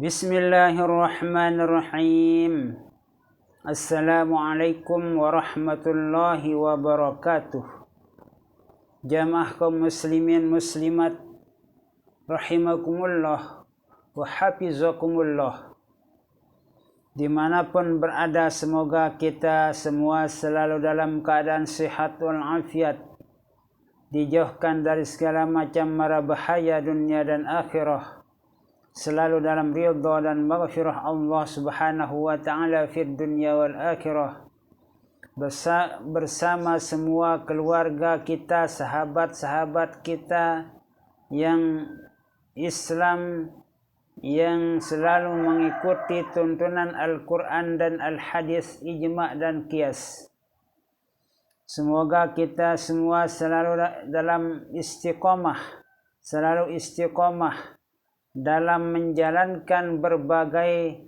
Bismillahirrahmanirrahim. Assalamualaikum warahmatullahi wabarakatuh. Jamaah kaum muslimin muslimat rahimakumullah wa hafizakumullah. Dimanapun berada, semoga kita semua selalu dalam keadaan sehat walafiat, dijauhkan dari segala macam mara bahaya dunia dan akhirah, selalu dalam ridha dan maghfirah Allah Subhanahu wa taala fid dunya wal akhirah, bersama semua keluarga kita, sahabat-sahabat kita yang Islam, yang selalu mengikuti tuntunan Al-Quran dan Al-Hadis, ijma' dan qiyas. Semoga kita semua selalu dalam selalu istiqomah dalam menjalankan berbagai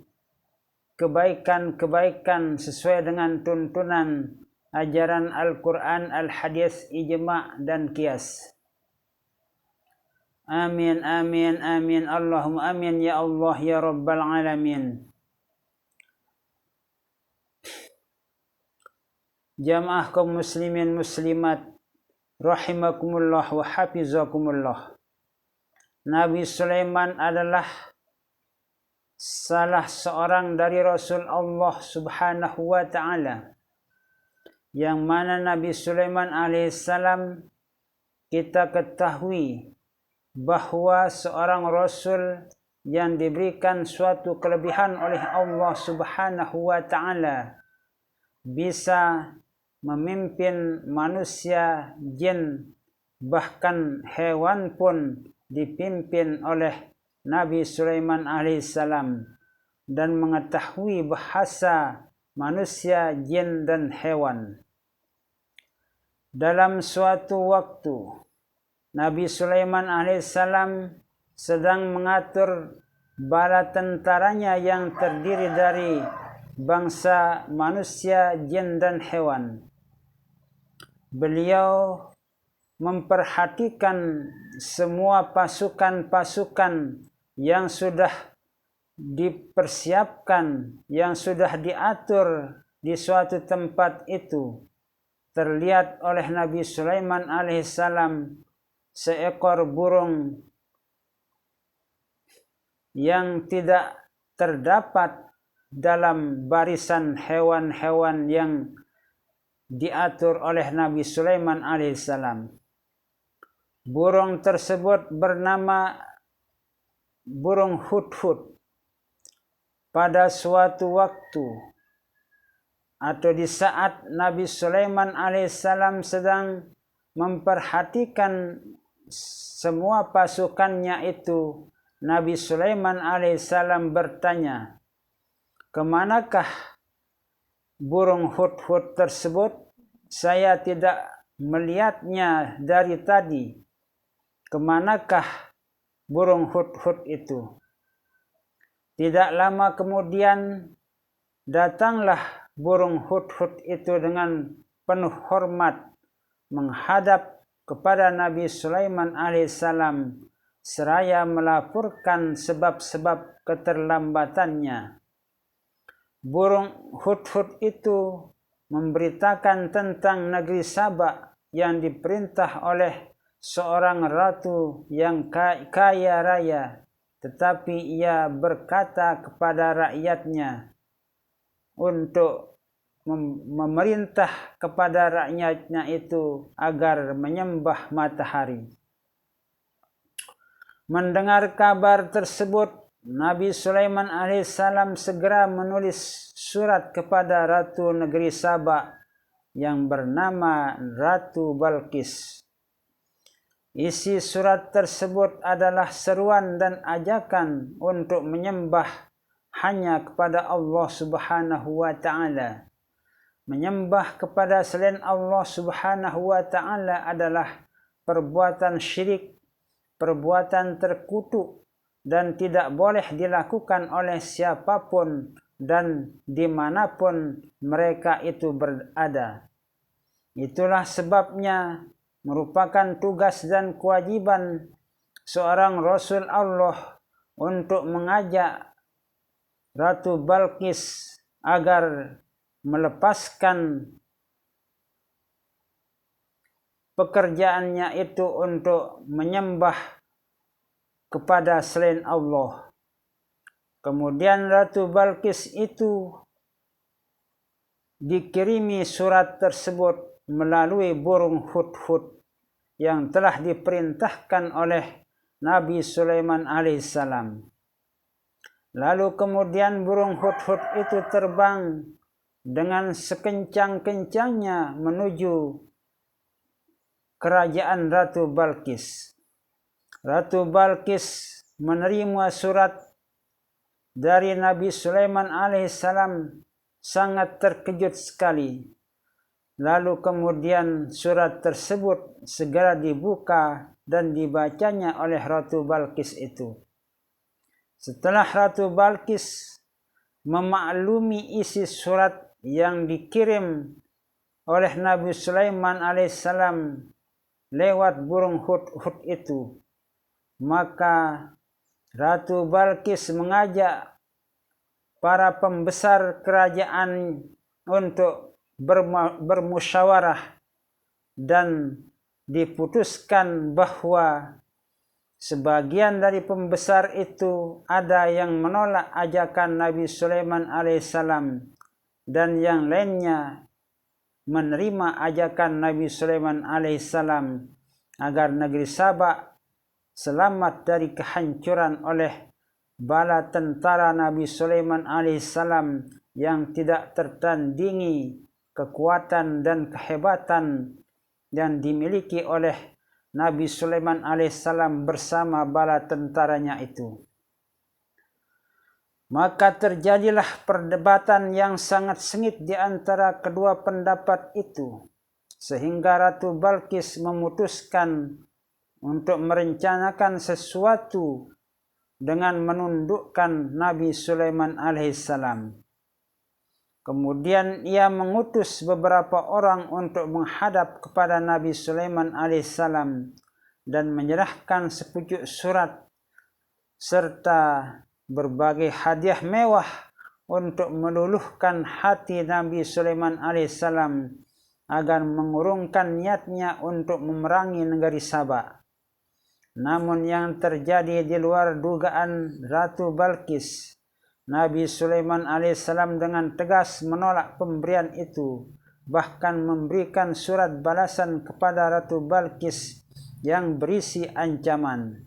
kebaikan-kebaikan sesuai dengan tuntunan ajaran Al-Quran, Al-Hadis, ijma' dan qiyas. Amin, amin, amin. Allahumma amin ya Allah ya Rabbal Alamin. Jamaah kaum muslimin muslimat rahimakumullah wa hafizakumullah. Nabi Sulaiman adalah salah seorang dari Rasul Allah Subhanahu wa ta'ala, yang mana Nabi Sulaiman alaihissalam kita ketahui bahwa seorang Rasul yang diberikan suatu kelebihan oleh Allah Subhanahu wa ta'ala, bisa memimpin manusia, jin, bahkan hewan pun dipimpin oleh Nabi Sulaiman alaihissalam, dan mengetahui bahasa manusia, jin, dan hewan. Dalam suatu waktu, Nabi Sulaiman alaihissalam sedang mengatur bala tentaranya yang terdiri dari bangsa manusia, jin, dan hewan. Beliau memperhatikan semua pasukan-pasukan yang sudah dipersiapkan, yang sudah diatur di suatu tempat itu. Terlihat oleh Nabi Sulaiman alaihissalam seekor burung yang tidak terdapat dalam barisan hewan-hewan yang diatur oleh Nabi Sulaiman alaihissalam. Burung tersebut bernama burung hudhud. Pada suatu waktu atau di saat Nabi Sulaiman alaihissalam sedang memperhatikan semua pasukannya itu, Nabi Sulaiman alaihissalam bertanya, "Kemanakah burung hudhud tersebut? Saya tidak melihatnya dari tadi. Kemanakah burung hudhud itu?" Tidak lama kemudian datanglah burung hudhud itu dengan penuh hormat menghadap kepada Nabi Sulaiman alaihissalam seraya melaporkan sebab-sebab keterlambatannya. Burung hudhud itu memberitakan tentang negeri Saba yang diperintah oleh seorang ratu yang kaya raya, tetapi ia berkata kepada rakyatnya untuk memerintah kepada rakyatnya itu agar menyembah matahari. Mendengar kabar tersebut, Nabi Sulaiman alaihissalam segera menulis surat kepada Ratu Negeri Saba yang bernama Ratu Balqis. Isi surat tersebut adalah seruan dan ajakan untuk menyembah hanya kepada Allah Subhanahu wa ta'ala. Menyembah kepada selain Allah Subhanahu wa ta'ala adalah perbuatan syirik, perbuatan terkutuk, dan tidak boleh dilakukan oleh siapapun dan dimanapun mereka itu berada. Itulah sebabnya merupakan tugas dan kewajiban seorang Rasul Allah untuk mengajak Ratu Balqis agar melepaskan pekerjaannya itu untuk menyembah kepada selain Allah. Kemudian Ratu Balqis itu dikirimi surat tersebut melalui burung hudhud yang telah diperintahkan oleh Nabi Sulaiman alaihissalam. Lalu kemudian burung hudhud itu terbang dengan sekencang-kencangnya menuju kerajaan Ratu Balqis. Ratu Balqis menerima surat dari Nabi Sulaiman alaihissalam sangat terkejut sekali. Lalu kemudian surat tersebut segera dibuka dan dibacanya oleh Ratu Balqis itu. Setelah Ratu Balqis memaklumi isi surat yang dikirim oleh Nabi Sulaiman alaihissalam lewat burung hudhud itu, maka Ratu Balqis mengajak para pembesar kerajaan untuk bermusyawarah dan diputuskan bahwa sebagian dari pembesar itu ada yang menolak ajakan Nabi Sulaiman alaihissalam dan yang lainnya menerima ajakan Nabi Sulaiman alaihissalam agar negeri Sabak selamat dari kehancuran oleh bala tentara Nabi Sulaiman alaihissalam yang tidak tertandingi kekuatan dan kehebatan yang dimiliki oleh Nabi Sulaiman alaihissalam bersama bala tentaranya itu. Maka terjadilah perdebatan yang sangat sengit di antara kedua pendapat itu, sehingga Ratu Balqis memutuskan untuk merencanakan sesuatu dengan menundukkan Nabi Sulaiman alaihissalam. Kemudian ia mengutus beberapa orang untuk menghadap kepada Nabi Sulaiman alaihissalam dan menyerahkan sepucuk surat serta berbagai hadiah mewah untuk meluluhkan hati Nabi Sulaiman alaihissalam agar mengurungkan niatnya untuk memerangi negeri Sabak. Namun yang terjadi di luar dugaan Ratu Balqis. Nabi Sulaiman alaihissalam dengan tegas menolak pemberian itu, bahkan memberikan surat balasan kepada Ratu Balqis yang berisi ancaman.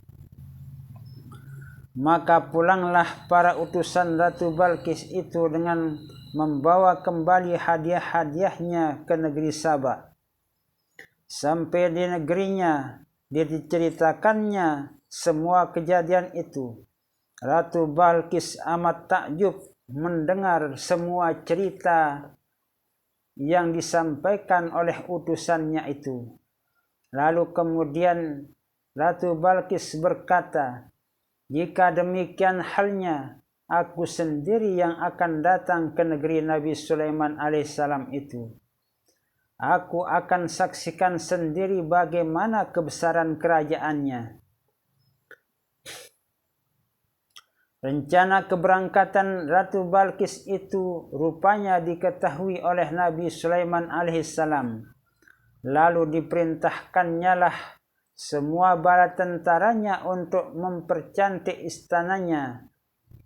Maka pulanglah para utusan Ratu Balqis itu dengan membawa kembali hadiah-hadiahnya ke negeri Sabak. Sampai di negerinya diceritakannya semua kejadian itu. Ratu Balqis amat takjub mendengar semua cerita yang disampaikan oleh utusannya itu. Lalu kemudian Ratu Balqis berkata, "Jika demikian halnya, aku sendiri yang akan datang ke negeri Nabi Sulaiman alaihissalam itu. Aku akan saksikan sendiri bagaimana kebesaran kerajaannya." Rencana keberangkatan Ratu Balqis itu rupanya diketahui oleh Nabi Sulaiman alaihissalam. Lalu diperintahkannyalah semua bala tentaranya untuk mempercantik istananya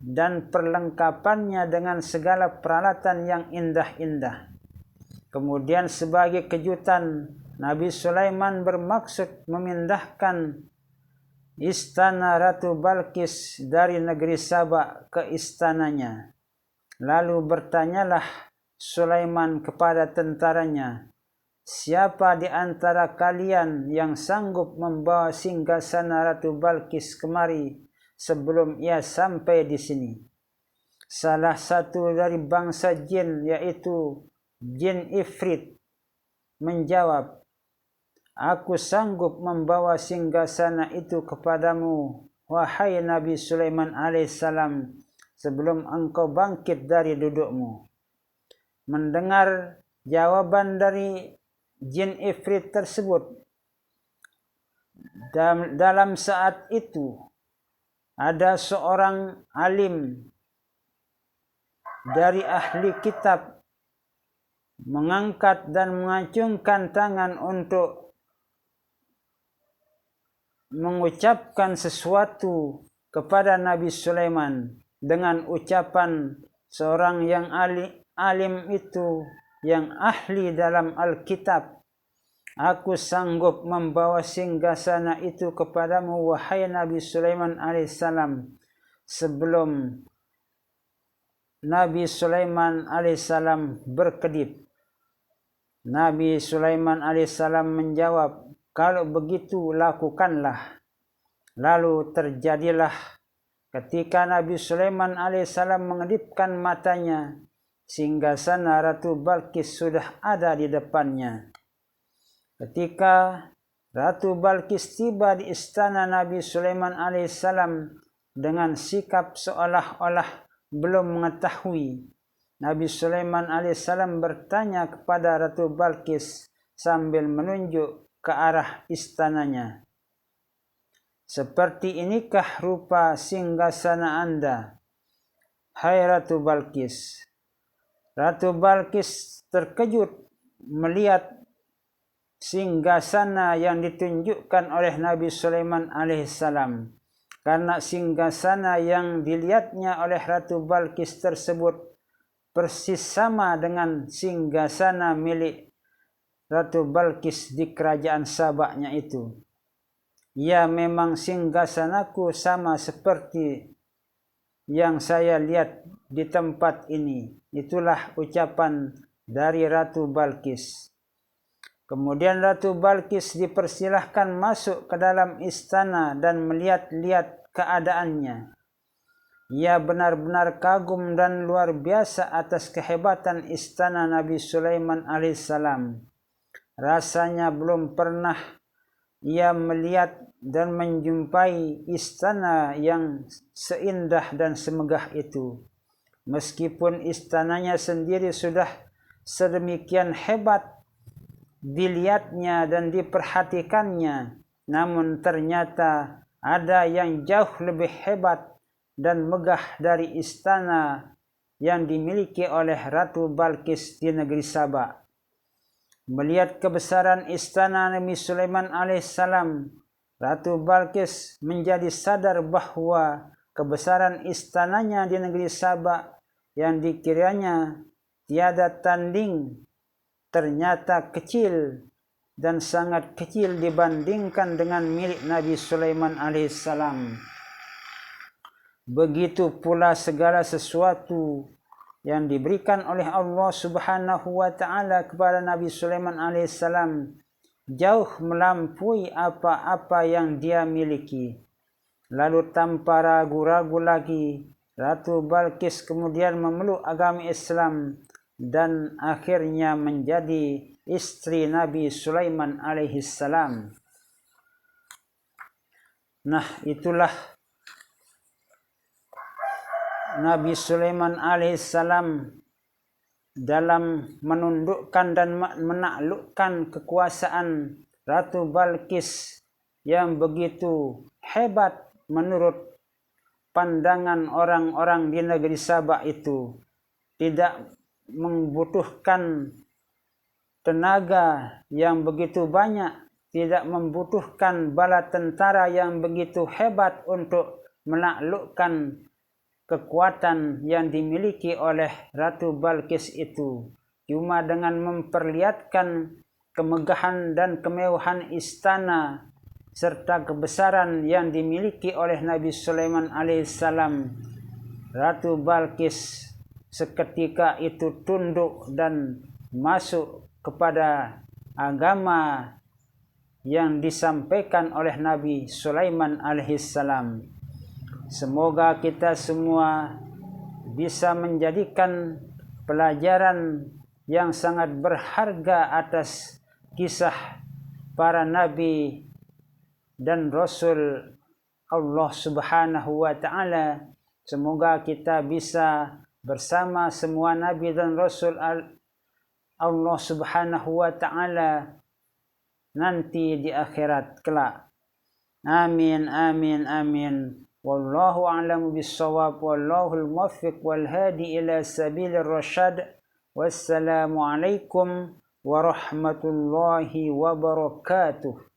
dan perlengkapannya dengan segala peralatan yang indah-indah. Kemudian sebagai kejutan, Nabi Sulaiman bermaksud memindahkan istana Ratu Balqis dari negeri Sabak ke istananya. Lalu bertanyalah Sulaiman kepada tentaranya, "Siapa di antara kalian yang sanggup membawa singgasana Ratu Balqis kemari sebelum ia sampai di sini?" Salah satu dari bangsa jin, yaitu jin Ifrit, menjawab, "Aku sanggup membawa singgasana itu kepadamu, wahai Nabi Sulaiman alaihissalam, sebelum engkau bangkit dari dudukmu." Mendengar jawaban dari jin Ifrit tersebut, dalam saat itu ada seorang alim dari ahli kitab mengangkat dan mengacungkan tangan untuk mengucapkan sesuatu kepada Nabi Sulaiman dengan ucapan seorang yang alim itu, yang ahli dalam Alkitab, "Aku sanggup membawa singgasana itu kepadamu, wahai Nabi Sulaiman alaihissalam." Sebelum Nabi Sulaiman alaihissalam berkedip, Nabi Sulaiman alaihissalam menjawab, "Kalau begitu lakukanlah." Lalu terjadilah ketika Nabi Sulaiman alaihissalam mengedipkan matanya, singgasana Ratu Balqis sudah ada di depannya. Ketika Ratu Balqis tiba di istana Nabi Sulaiman alaihissalam dengan sikap seolah-olah belum mengetahui, Nabi Sulaiman alaihissalam bertanya kepada Ratu Balqis sambil menunjuk ke arah istananya, "Seperti inikah rupa singgasana Anda, hai Ratu Balqis?" Ratu Balqis terkejut melihat singgasana yang ditunjukkan oleh Nabi Sulaiman alaihissalam, karena singgasana yang dilihatnya oleh Ratu Balqis tersebut persis sama dengan singgasana milik Ratu Balqis di kerajaan Sabaknya itu. "Ya, memang singgasanaku sama seperti yang saya lihat di tempat ini." Itulah ucapan dari Ratu Balqis. Kemudian Ratu Balqis dipersilahkan masuk ke dalam istana dan melihat-lihat keadaannya. Ia benar-benar kagum dan luar biasa atas kehebatan istana Nabi Sulaiman alaihissalam. Rasanya belum pernah ia melihat dan menjumpai istana yang seindah dan semegah itu. Meskipun istananya sendiri sudah sedemikian hebat dilihatnya dan diperhatikannya, namun ternyata ada yang jauh lebih hebat dan megah dari istana yang dimiliki oleh Ratu Balqis di negeri Sabak. Melihat kebesaran istana Nabi Sulaiman alaihissalam, Ratu Balqis menjadi sadar bahwa kebesaran istananya di negeri Sabak yang dikiranya tiada tanding ternyata kecil dan sangat kecil dibandingkan dengan milik Nabi Sulaiman alaihissalam. Begitu pula segala sesuatu yang diberikan oleh Allah Subhanahu wa taala kepada Nabi Sulaiman alaihissalam jauh melampaui apa-apa yang dia miliki. Lalu tanpa ragu-ragu lagi, Ratu Balqis kemudian memeluk agama Islam dan akhirnya menjadi istri Nabi Sulaiman alaihissalam. Nah, itulah Nabi Sulaiman alaihissalam dalam menundukkan dan menaklukkan kekuasaan Ratu Balqis yang begitu hebat menurut pandangan orang-orang di negeri Sabak itu. Tidak membutuhkan tenaga yang begitu banyak, tidak membutuhkan bala tentara yang begitu hebat untuk menaklukkan kekuatan yang dimiliki oleh Ratu Balqis itu. Cuma dengan memperlihatkan kemegahan dan kemewahan istana serta kebesaran yang dimiliki oleh Nabi Sulaiman alaihissalam, Ratu Balqis seketika itu tunduk dan masuk kepada agama yang disampaikan oleh Nabi Sulaiman alaihissalam. Semoga kita semua bisa menjadikan pelajaran yang sangat berharga atas kisah para nabi dan rasul Allah Subhanahu wa taala. Semoga kita bisa bersama semua nabi dan rasul Allah Subhanahu wa taala nanti di akhirat kelak. Amin, amin, amin. Wallahu a'lamu bis-shawab. Wallahul muwaffiq wal hadi ila sabilir rasyad. Wassalamu alaikum warahmatullahi wabarakatuh.